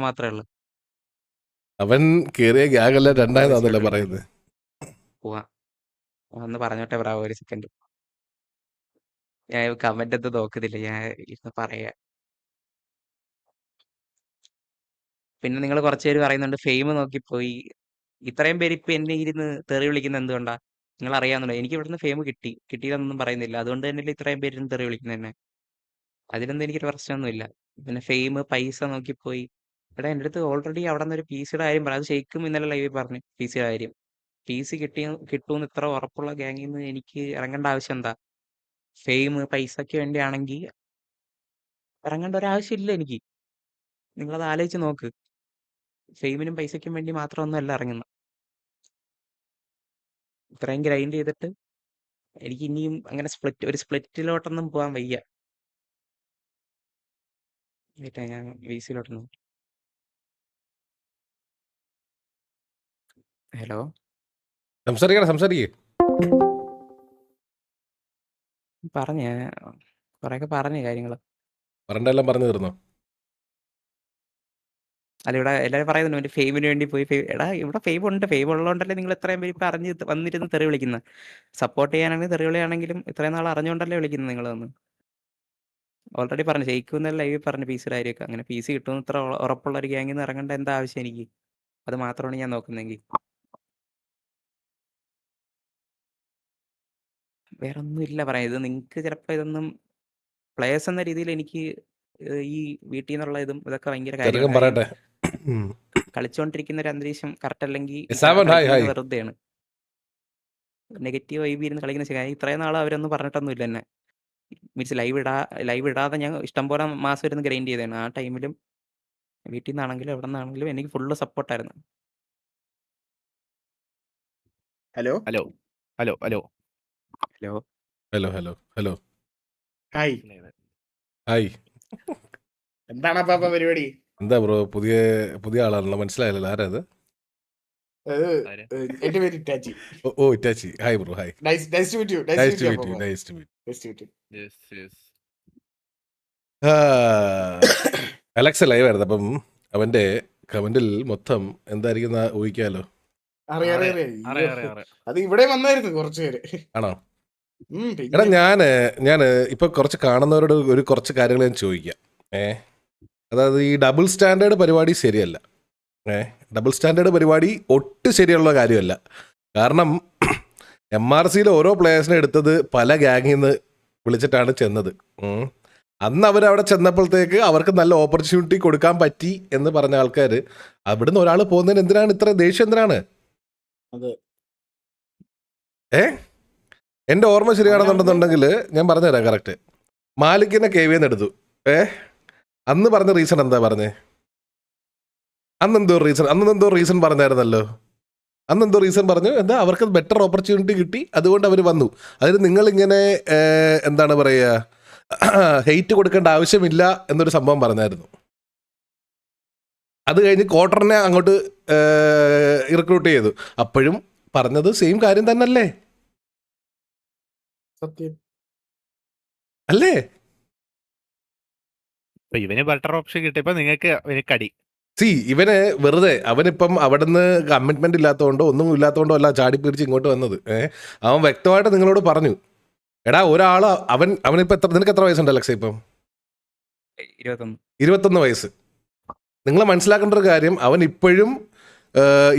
മാത്രമേ ഉള്ളൂ. അവൻ കേറിയ ഗ്യാഗല്ല രണ്ടായതാന്നല്ലേ പറയുന്നത്. പോവാ ഒന്ന് പറഞ്ഞോട്ടെ ബ്രാവോ, ഒരു സെക്കൻഡ്. ഞാൻ കമന്റ് ഒന്നും നോക്കുന്നില്ല, ഞാൻ ഇരുന്ന് പറയാ. പിന്നെ നിങ്ങൾ കുറച്ച് പേര് പറയുന്നുണ്ട് ഫെയിം നോക്കിപ്പോയി. ഇത്രയും പേര് ഇപ്പൊ എന്നെ ഇരുന്ന് തെറി വിളിക്കുന്നത് എന്തുകൊണ്ടാ? നിങ്ങൾ അറിയാവുന്നുണ്ടോ? എനിക്ക് ഇവിടുന്ന് ഫെയിം കിട്ടിയതൊന്നും പറയുന്നില്ല. അതുകൊണ്ട് തന്നെയല്ലേ ഇത്രയും പേര് ഇരുന്ന് തെറി വിളിക്കുന്നത് തന്നെ. അതിലൊന്നും എനിക്കൊരു പ്രശ്നമൊന്നുമില്ല. പിന്നെ ഫെയിം പൈസ നോക്കിപ്പോയി. എടാ, എൻ്റെ അടുത്ത് ഓൾറെഡി അവിടെ നിന്ന് ഒരു പി സിയുടെ കാര്യം പറഞ്ഞു. അത് ഷെയ്ക്കും ഇന്നലെ ലൈവിൽ പറഞ്ഞു പി സിയുടെ കാര്യം. പി സി കിട്ടുമെന്ന് ഇത്ര ഉറപ്പുള്ള ഗ്യാങ്ങിൽ നിന്ന് എനിക്ക് ഇറങ്ങേണ്ട ആവശ്യം എന്താ? ഫെയിം പൈസയ്ക്ക് വേണ്ടിയാണെങ്കിൽ ഇറങ്ങേണ്ട ഒരാവശ്യമില്ല എനിക്ക്. നിങ്ങളത് ആലോചിച്ച് നോക്ക്. ഫെയിമിനും പൈസയ്ക്കും വേണ്ടി മാത്രമൊന്നുമല്ല ഇറങ്ങുന്നത്. ഇത്രയും ഗ്രൈൻഡ് ചെയ്തിട്ട് എനിക്ക് ഇനിയും അങ്ങനെ ഒരു സ്പ്ലിറ്റിലോട്ടൊന്നും പോകാൻ വയ്യ. ഞാൻ വി സിയിലോട്ടൊന്നും. ഹലോ, സംസാരിക്കേ പറഞ്ഞ കുറെയൊക്കെ പറഞ്ഞു കാര്യങ്ങൾ. പറഞ്ഞെല്ലാം പറഞ്ഞു തീർന്നോ? അല്ല, ഇവിടെ എല്ലാവരും പറയുന്നുണ്ട് മറ്റേ ഫെയിമിന് വേണ്ടി പോയി. എടാ, ഇവിടെ ഫെയിം ഉണ്ട്. ഫെയിം ഉള്ളതുകൊണ്ടല്ലേ നിങ്ങൾ ഇത്രയും പേര് ഇപ്പം വന്നിരുന്ന് തെറി വിളിക്കുന്നത്. സപ്പോർട്ട് ചെയ്യാനാണെങ്കിൽ തെറി വിളിയാണെങ്കിലും ഇത്രയും നാൾ അറിഞ്ഞുകൊണ്ടല്ലേ വിളിക്കുന്നത് നിങ്ങൾ വന്ന്. ഓൾറെഡി പറഞ്ഞു ജയിക്കുമെന്നല്ല ലൈവിൽ പറഞ്ഞു പി സിയുടെ കാര്യമൊക്കെ. അങ്ങനെ പി സി കിട്ടുമെന്ന് ഇത്ര ഉറപ്പുള്ള ഒരു ഗ്യാങ്ങിൽ നിന്ന് ഇറങ്ങേണ്ട എന്താ ആവശ്യം എനിക്ക്? അത് മാത്രമാണ് ഞാൻ നോക്കുന്നതെങ്കിൽ. വേറെ ഒന്നും ഇല്ല പറയാം. ഇത് നിങ്ങൾക്ക് ചിലപ്പോൾ ഇതൊന്നും പ്ലേയേഴ്സ് എന്ന രീതിയിൽ എനിക്ക് ഈ വീട്ടിൽ നിന്നുള്ള ഇതൊക്കെ ഭയങ്കര കാര്യമാണ്. ചെറുക്കൻ കാര്യം പറയട്ടെ. കളിച്ചുകൊണ്ടിരിക്കുന്ന ഒരു അന്തരീക്ഷം കറക്റ്റ് അല്ലെങ്കിൽ ഹായ് ഹായ്. വെറുതെയാണ്. നെഗറ്റീവ് വൈബ് ഇരുന്ന് കളിക്കുന്ന കാര്യം ഇത്രയും നാൾ അവരൊന്നും പറഞ്ഞിട്ടൊന്നുമില്ല എന്നെ. മീൻസ് ലൈവ് ഇടാതെ ഞാൻ ഇഷ്ടംപോലെ മാസം ഇരുന്ന് ഗ്രൈൻഡ് ചെയ്തതാണ്. ആ ടൈമിലും വീട്ടിൽ നിന്നാണെങ്കിലും എവിടെ നിന്നാണെങ്കിലും എനിക്ക് ഫുള്ള് സപ്പോർട്ടായിരുന്നു. Hello hello hello hello hello hello hello hello hi, hi. എന്താണ് അപ്പാ പരിപാടി? എന്താ ബ്രോ, പുതിയ ആളാണല്ലോ, മനസ്സിലായല്ലോ ആരാ അത്? എന്റെ പേര് ഇറ്റാച്ചി. ഓ Itachi. Hi bro, hi. Nice to meet you. Nice to meet. Alex live ആയിരുന്നു. അപ്പം അവന്റെ കമന്റിൽ മൊത്തം എന്തായിരിക്കും ഊഹിക്കാലോ. അറിയാം. അത് ഇവിടെ വന്നായിരുന്നു കുറച്ചു പേര്. ആണോ? എടാ, ഞാന് ഇപ്പൊ കുറച്ച് കാണുന്നവരോട് കുറച്ച് കാര്യങ്ങൾ ഞാൻ ചോദിക്കാം. അതായത് ഈ ഡബിൾ സ്റ്റാൻഡേർഡ് പരിപാടി ശരിയല്ല. ഡബിൾ സ്റ്റാൻഡേർഡ് പരിപാടി ഒട്ടും ശരിയുള്ള കാര്യമല്ല. കാരണം MRCയിൽ ഓരോ പ്ലേയേഴ്സിനെ എടുത്തത് പല ഗ്യാങ്ങിൽ നിന്ന് വിളിച്ചിട്ടാണ് ചെന്നത്. അന്ന് അവരവിടെ ചെന്നപ്പോഴത്തേക്ക് അവർക്ക് നല്ല ഓപ്പർച്യൂണിറ്റി കൊടുക്കാൻ പറ്റി എന്ന് പറഞ്ഞ ആൾക്കാർ അവിടുന്ന് ഒരാൾ പോകുന്നതിന് എന്തിനാണ് ഇത്ര ദേഷ്യം? എന്തിനാണ്? എൻ്റെ ഓർമ്മ ശരിയാണെന്നുണ്ടെന്നുണ്ടെങ്കിൽ ഞാൻ പറഞ്ഞുതരാം കറക്റ്റ്. മാലിക്കിനെ KVന്ന് എടുത്തു. അന്ന് പറഞ്ഞ റീസൺ എന്താ പറഞ്ഞേ? അന്നെന്തോ റീസൺ പറഞ്ഞായിരുന്നല്ലോ. അന്നെന്തോ റീസൺ പറഞ്ഞു, എന്താ അവർക്ക് ബെറ്റർ ഓപ്പർച്യൂണിറ്റി കിട്ടി, അതുകൊണ്ട് അവർ വന്നു. അതിന് നിങ്ങളിങ്ങനെ എന്താണ് പറയുക, ഹെയ്റ്റ് കൊടുക്കേണ്ട ആവശ്യമില്ല എന്നൊരു സംഭവം പറഞ്ഞായിരുന്നു. അത് കഴിഞ്ഞ് ക്വാർട്ടറിനെ അങ്ങോട്ട് റിക്രൂട്ട് ചെയ്തു. അപ്പോഴും പറഞ്ഞത് സെയിം കാര്യം തന്നെയല്ലേ? സത്യം അല്ലേ? ഇവന് ബെറ്റർ ഓപ്ഷൻ കിട്ടിയപ്പോ നിങ്ങൾക്ക് കടി. ഇവന് വെറുതെ അവനിപ്പം അവിടുന്ന് കമ്മിറ്റ്മെന്റ് ഇല്ലാത്തതുകൊണ്ടോ ഒന്നും ഇല്ലാത്തതുകൊണ്ടോ അല്ല ചാടി പിടിച്ച് ഇങ്ങോട്ട് വന്നത്. അവൻ വ്യക്തമായിട്ട് നിങ്ങളോട് പറഞ്ഞു, എടാ ഒരാൾ അവനിപ്പോ നിനക്ക് എത്ര വയസ്സുണ്ട് അലക്സ? ഇപ്പം 21 വയസ്സ്. നിങ്ങൾ മനസ്സിലാക്കേണ്ട ഒരു കാര്യം, അവൻ ഇപ്പോഴും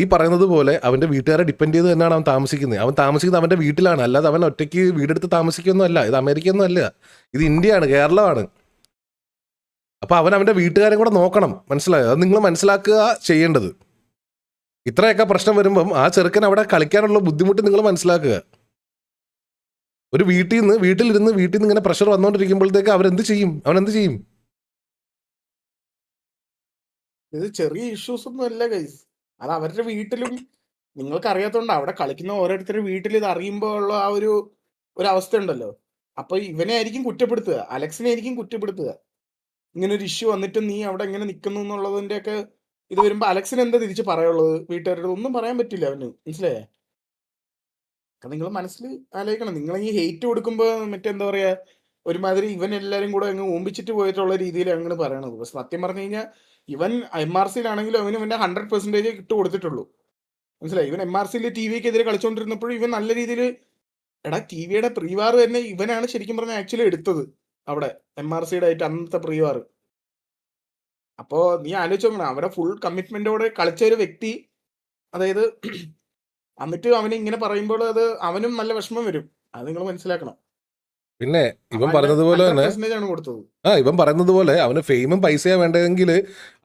ഈ പറയുന്നത് പോലെ അവൻ്റെ വീട്ടുകാരെ ഡിപ്പെൻഡ് ചെയ്ത് തന്നെയാണ് അവൻ താമസിക്കുന്നത്. അവൻ താമസിക്കുന്നത് അവൻ്റെ വീട്ടിലാണ്, അല്ലാതെ അവൻ ഒറ്റയ്ക്ക് വീടെടുത്ത് താമസിക്കുകയൊന്നും അല്ല. ഇത് അമേരിക്കയൊന്നും അല്ല, ഇത് ഇന്ത്യയാണ്, കേരളമാണ്. അപ്പോൾ അവൻ്റെ വീട്ടുകാരെ കൂടെ നോക്കണം, മനസ്സിലായോ? അത് നിങ്ങൾ മനസ്സിലാക്കുക ചെയ്യേണ്ടത്. ഇത്രയൊക്കെ പ്രശ്നം വരുമ്പം ആ ചെറുക്കൻ അവിടെ കളിക്കാനുള്ള ബുദ്ധിമുട്ട് നിങ്ങൾ മനസ്സിലാക്കുക. ഒരു വീട്ടിലിരുന്ന് ഇങ്ങനെ പ്രഷർ വന്നുകൊണ്ടിരിക്കുമ്പോഴത്തേക്ക് അവനെന്ത് ചെയ്യും? ഇത് ചെറിയ ഇഷ്യൂസ് ഒന്നും അല്ല ഗൈസ്. അത് അവരുടെ വീട്ടിലും നിങ്ങൾക്ക് അറിയാത്തോണ്ട് അവിടെ കളിക്കുന്ന ഓരോരുത്തരുടെ വീട്ടിൽ ഇത് അറിയുമ്പോൾ ഉള്ള ആ ഒരു അവസ്ഥ ഉണ്ടല്ലോ. അപ്പൊ ഇവനെ ആയിരിക്കും കുറ്റപ്പെടുത്തുക, അലക്സിനെ ആയിരിക്കും കുറ്റപ്പെടുത്തുക. ഇങ്ങനെ ഒരു ഇഷ്യൂ വന്നിട്ട് നീ അവിടെ എങ്ങനെ നിൽക്കുന്നു എന്നുള്ളതിന്റെ ഒക്കെ ഇത് വരുമ്പോ അലക്സിന് എന്താ തിരിച്ച് പറയാനുള്ളത്? വീട്ടുകാരുടെ ഒന്നും പറയാൻ പറ്റില്ല അവന്, മനസ്സിലായേ? നിങ്ങൾ മനസ്സിൽ ആലോചിക്കണം. നിങ്ങൾ ഈ ഹെയ്റ്റ് കൊടുക്കുമ്പോ മറ്റെന്താ പറയാ, ഒരുമാതിരി ഇവൻ എല്ലാരും കൂടെ അങ്ങ് ഓമ്പിച്ചിട്ട് പോയിട്ടുള്ള രീതിയിൽ അങ്ങനെ പറയണത്. പക്ഷെ സത്യം പറഞ്ഞു കഴിഞ്ഞാൽ ഇവൻ MRCയിലാണെങ്കിലും അവന് ഇവന്റെ 100% ഇട്ട് കൊടുത്തിട്ടുള്ളൂ. മനസ്സിലായി? ഇവൻ MRCയിൽ TVക്കെതിരെ കളിച്ചുകൊണ്ടിരുന്നപ്പോഴും ഇവൻ നല്ല രീതിയിൽ എടാ TVയുടെ പ്രീവാർ തന്നെ ഇവനാണ് ശരിക്കും പറഞ്ഞ ആക്ച്വലി എടുത്തത് അവിടെ MRCയുടെ ആയിട്ട് അന്നത്തെ പ്രീവാർ. അപ്പോ നീ ആലോചിച്ച് നോക്കണം, അവരെ ഫുൾ കമ്മിറ്റ്മെന്റോടെ കളിച്ച ഒരു വ്യക്തി, അതായത് എന്നിട്ട് അവന് ഇങ്ങനെ പറയുമ്പോൾ അത് അവനും നല്ല വിഷമം വരും. അത് നിങ്ങൾ മനസ്സിലാക്കണം. പിന്നെ ഇവൻ അവൻ പറഞ്ഞതുപോലെ തന്നെ 100% ആണ് കൊടുത്തത്. ഇവൻ പറയുന്നത് പോലെ അവന് ഫെയിമും പൈസയാ വേണ്ടതെങ്കിൽ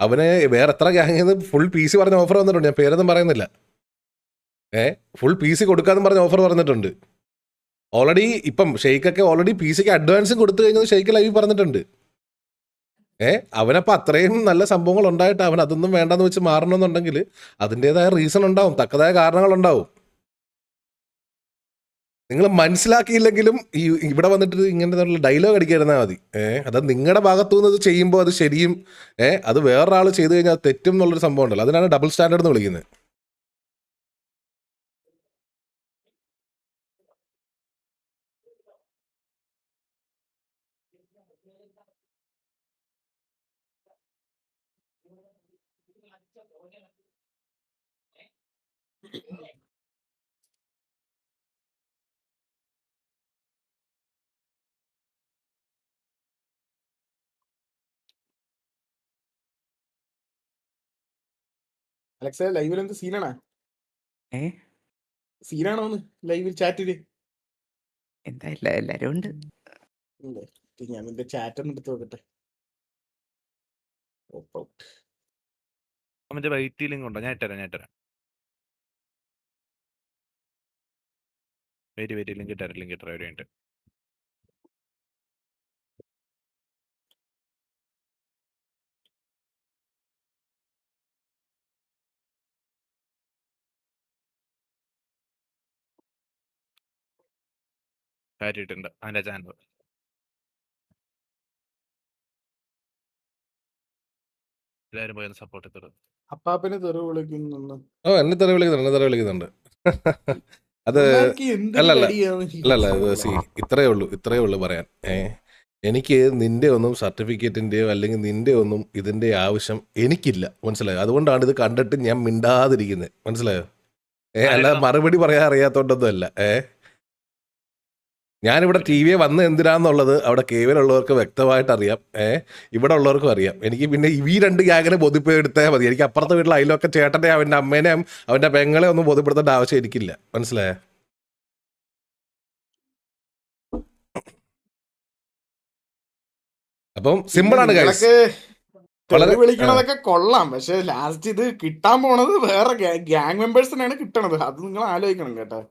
അവന് വേറെ എത്ര ഗ്യാങ്ങിൽ ഫുൾ PC പറഞ്ഞ ഓഫർ വന്നിട്ടുണ്ട്. ഞാൻ പേരൊന്നും പറയുന്നില്ല. ഫുൾ PC കൊടുക്കാന്ന് പറഞ്ഞ ഓഫർ പറഞ്ഞിട്ടുണ്ട്. ഓൾറെഡി ഇപ്പം ഷെയ്ക്കൊക്കെ ഓൾറെഡി PCക്ക് അഡ്വാൻസും കൊടുത്തു കഴിഞ്ഞത് ഷെയ്ക്ക് ലൈവ് പറഞ്ഞിട്ടുണ്ട്. അവനപ്പോൾ അത്രയും നല്ല സംഭവങ്ങൾ ഉണ്ടായിട്ട് അവൻ അതൊന്നും വേണ്ടെന്ന് വെച്ച് മാറണമെന്നുണ്ടെങ്കിൽ അതിൻ്റെതായ റീസൺ ഉണ്ടാവും, തക്കതായ കാരണങ്ങളുണ്ടാവും. നിങ്ങൾ മനസ്സിലാക്കിയില്ലെങ്കിലും ഇവിടെ വന്നിട്ട് ഇങ്ങനത്തെ ഡയലോഗ് അടിക്കാതിരുന്നാൽ മതി. അത് നിങ്ങളുടെ ഭാഗത്തു നിന്ന് ചെയ്യുമ്പോൾ അത് ശരിയും അത് വേറൊരാൾ ചെയ്തു കഴിഞ്ഞാൽ അത് തെറ്റും എന്നുള്ളൊരു സംഭവം ഉണ്ടല്ലോ. അതിനാണ് ഡബിൾ സ്റ്റാൻഡേർഡ് എന്ന് വിളിക്കുന്നത്. അലക്സ ലൈവിൽ എന്ത് സീനാണോ? ഏ സീനാണോന്ന് ലൈവിൽ ചാറ്റില്? എന്താ എല്ലാരും ഉണ്ട്. ഞാൻ നിന്റെ ചാറ്റ് ഒന്ന് എടുത്ത് നോക്കട്ടെ. അവന്റെ വൈറ്റ് ലിങ്ക് ഉണ്ടോ? ഞാൻ ഇട്ടരാം. വെരി ലിങ്ക് ഇട്ടരാ ഒരു മിനിറ്റ്. കാര്യമായിട്ടുണ്ട് അവന്റെ ചാനൽ. എല്ലാവരും പോയി സപ്പോർട്ട് ചെയ്തത്. അപ്പാപ്പനെ തെറി വിളിക്കുന്നു. എന്നെ തെറി വിളിക്കുന്നുണ്ട്. അത് അല്ലല്ല ഇത്രയേ ഉള്ളൂ പറയാൻ. എനിക്ക് നിന്റെ ഒന്നും സർട്ടിഫിക്കറ്റിൻ്റെയോ അല്ലെങ്കിൽ നിന്റെ ഒന്നും ഇതിൻ്റെ ആവശ്യം എനിക്കില്ല. മനസ്സിലായോ? അതുകൊണ്ടാണ് ഇത് കണ്ടിട്ട് ഞാൻ മിണ്ടാതിരിക്കുന്നത്. മനസ്സിലായോ? അല്ലാതെ മറുപടി പറയാൻ അറിയാത്തോണ്ടൊന്നും അല്ല. ഞാനിവിടെ TV വന്ന് എന്തിനാന്നുള്ളത് അവിടെ കേവലുള്ളവർക്ക് വ്യക്തമായിട്ട് അറിയാം. ഇവിടെ ഉള്ളവർക്കും അറിയാം. എനിക്ക് പിന്നെ ഈ 2 ഗ്യാങ്ങിനെ ബോധ്യപ്പെടുത്താൽ മതി. എനിക്ക് അപ്പുറത്തെ വീട്ടിൽ അതിലൊക്കെ ചേട്ടനെ അവൻ്റെ അമ്മേനെയും അവൻ്റെ പെങ്ങളെ ഒന്നും ബോധ്യപ്പെടുത്തേണ്ട ആവശ്യം എനിക്കില്ല. മനസ്സിലായോ? അപ്പം സിമ്പിളാണ് ഗൈസ്. വിളിക്കണതൊക്കെ കൊള്ളാം, പക്ഷെ ലാസ്റ്റ് ഇത് കിട്ടാൻ പോണത് വേറെ ഗ്യാങ് മെമ്പേഴ്സിനാണ് കിട്ടണത്. അത് നിങ്ങൾ ആലോചിക്കണം കേട്ടോ.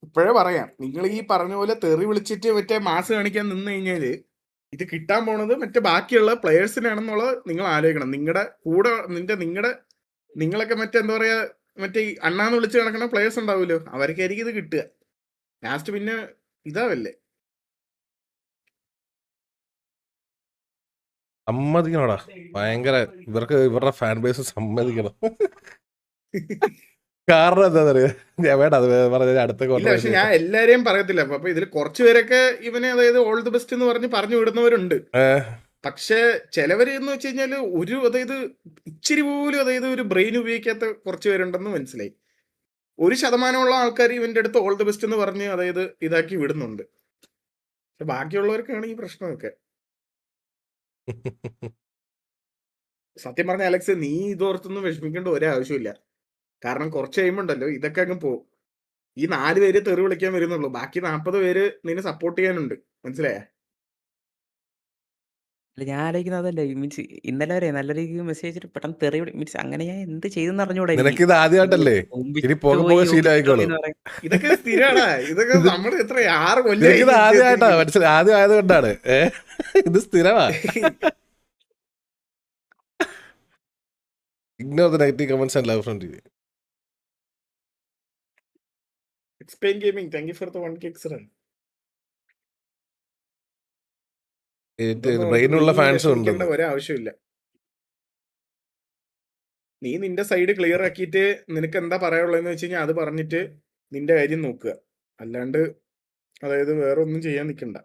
ഇപ്പോഴേ പറയാം, നിങ്ങൾ ഈ പറഞ്ഞ പോലെ തെറി വിളിച്ചിട്ട് മറ്റേ മാസ് കാണിക്കാൻ നിന്ന് കഴിഞ്ഞാല് ഇത് കിട്ടാൻ പോണത് മറ്റേ ബാക്കിയുള്ള പ്ലെയേഴ്സിനാണെന്നുള്ളത് നിങ്ങൾ ആലോചിക്കണം. നിങ്ങളുടെ കൂടെ നിങ്ങളൊക്കെ മറ്റെന്താ പറയാ, മറ്റേ അണ്ണാന്ന് വിളിച്ച് നടക്കുന്ന പ്ലെയേഴ്സ് ഉണ്ടാവുമല്ലോ, അവർക്കായിരിക്കും ഇത് കിട്ടുക. ലാസ്റ്റ് പിന്നെ ഇതാവല്ലേ. സമ്മതിക്കണോടാ, ഭയങ്കര ഇവരുടെ ഫാൻ ബേസ് സമ്മതിക്കണം. കാരണം എന്താ പറയാ, ഞാൻ വേണ്ട അത് പറഞ്ഞ അടുത്ത. പക്ഷെ ഞാൻ എല്ലാരെയും പറയത്തില്ല. അപ്പൊ ഇതിൽ കുറച്ചു പേരൊക്കെ ഇവനെ അതായത് ഓൾ ദി ബെസ്റ്റ് എന്ന് പറഞ്ഞ് പറഞ്ഞു വിടുന്നവരുണ്ട്. പക്ഷെ ചിലവര് എന്ന് വെച്ച് കഴിഞ്ഞാല് അതായത് ഇച്ചിരി പോലും അതായത് ഒരു ബ്രെയിൻ ഉപയോഗിക്കാത്ത കുറച്ച് പേരുണ്ടെന്ന് മനസ്സിലായി. 1% ആൾക്കാർ ഇവന്റെ അടുത്ത് ഓൾ ദി ബെസ്റ്റ് എന്ന് പറഞ്ഞ് അതായത് ഇതാക്കി വിടുന്നുണ്ട്. പക്ഷെ ബാക്കിയുള്ളവർക്കാണ് ഈ പ്രശ്നമൊക്കെ. സത്യം പറഞ്ഞ അലക്സ്, നീ ഇതോർത്തൊന്നും വിഷമിക്കേണ്ട ഒരാവശ്യമില്ല. കാരണം കുറച്ച് കഴിയുമ്പോണ്ടല്ലോ ഇതൊക്കെ അങ്ങ് പോകും. ഈ 4 പേര് തെറി വിളിക്കാൻ വരുന്നുള്ളൂ, ബാക്കി 40 പേര് നിന്നെ സപ്പോർട്ട് ചെയ്യാനുണ്ട്. മനസ്സിലായ? ഞാൻ ആലോചിക്കുന്നത് അതല്ലേ, മീൻസ് ഇന്നലെ വരെ നല്ല രീതിക്ക് മെസ്സേജ് പെട്ടെന്ന് തെറി മീൻസ് അങ്ങനെ ഞാൻ എന്ത് ചെയ്തെന്ന് അറിഞ്ഞൂടെ. നിനക്കിത് ആദ്യമായിട്ടല്ലേ? ഇതൊക്കെ സ്ഥിരമാണ്. ഇതൊക്കെ നമ്മൾ എത്ര 6 കൊല്ലം ആദ്യമായിട്ടാ മനസ്സിലായി. ആദ്യം ആയതുകൊണ്ടാണ് ഇത് സ്ഥിരമാ. Ignore the negative comments and love from TV. Explain Gaming, thank you for the 1K run. ബ്രെയിനുള്ള ഫാൻസും ഉണ്ട്. ഒരാവശ്യമില്ല. നീ നിന്റെ സൈഡ് ക്ലിയർ ആക്കിയിട്ട് നിനക്ക് എന്താ പറയാനുള്ളതെന്ന് വെച്ച് കഴിഞ്ഞാൽ അത് പറഞ്ഞിട്ട് നിന്റെ കാര്യം നോക്കുക. അല്ലാണ്ട് അതായത് വേറെ ഒന്നും ചെയ്യാൻ നിൽക്കണ്ട.